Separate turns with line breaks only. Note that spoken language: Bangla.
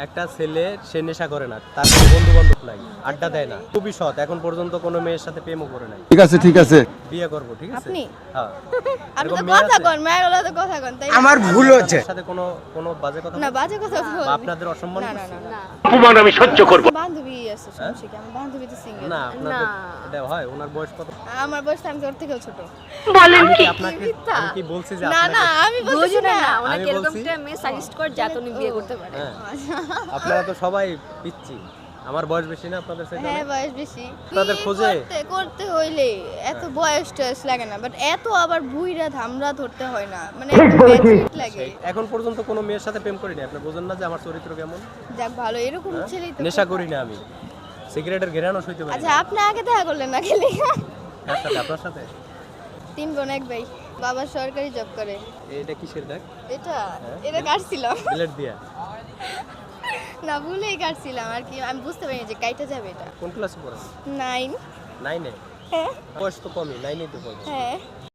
একটা ছেলে সে নেশা করে না, তার কোনো বন্ধু বান্ধব নাই, আড্ডা দেয় না, খুবই সৎ, এখন পর্যন্ত কোনো মেয়ের সাথে প্রেমও করে নাই।
ঠিক আছে
বিয়ে করবো, ঠিক আছে?
আপনি?
হ্যাঁ।
আপনি
এরকম
তো
মেয়ে
কথা
আছে?
কন, মায়ের হলো তো কথা কন, তাই না?
আমার ভুল হচ্ছে।
আপনার সাথে কোনো বাজে কথা
না
বলছে?
বাজে কথা
বা
বলবো
আপনাদের অসম্মান
না না
করছে?
না না
অপমান আমি সহ্য করব।
বান্ধবী আছে, সমস্যা কি? আমার বান্ধবী তো সিঙ্গেল।
না, আপনাদের এটা হয়? ওনার বয়স কত?
আমার বয়স তো আমি তোর থেকেও ছোট।
আমি কি আপনাকে আমি কি বলছি যে
না না
আপনাকে
আমি বলছি না।
আমি
ওনাকে এরকম
বলছি?
একটা মেয়ে সাজেস্ট কর যাতে উনি বিয়ে করতে পারে।
হ্যাঁ। আপনারা তো সবাই পিচ্ছি, আমার বয়স বেশি না আপনাদের সাথে?
হ্যাঁ বয়স বেশি।
আপনাদের
বিয়ে
খোঁজে?
করতে হইলে এত বয়স টয়স লাগে না, বাট এত আবার বুইরা ধামরা ধরতে হয় না, মানে একটু ম্যাচুরিট লাগে।
এখন পর্যন্ত কোনো মেয়ের সাথে প্রেম করিনি, আপনি বোঝেন না যে আমার চরিত্র কেমন?
যাক ভালো, এরকম ছেলেই তো
নেশা করি না আমি, সিগারেটের ঘেরানো সইতে পারি
আচ্ছা
না।
আপনি আগে দেখা করলেন না খেলে?
কার সাথে? আপনার সাথে?
3 বোন 1 ভাই, বাবা সরকারি জব করে।
এটা কিসের দাগ?
এটা কাটছিলাম
ব্লেড দিয়া?
না, ভুলেই কাটছিলাম আর কি, আমি বুঝতে পারিনি যে কাইটা যাবে এটা।
কোন ক্লাসে পড়েন?
9।
9-এ?
হ্যাঁ
বয়স তো কমই, 9-এই তো পড়েন।
হ্যাঁ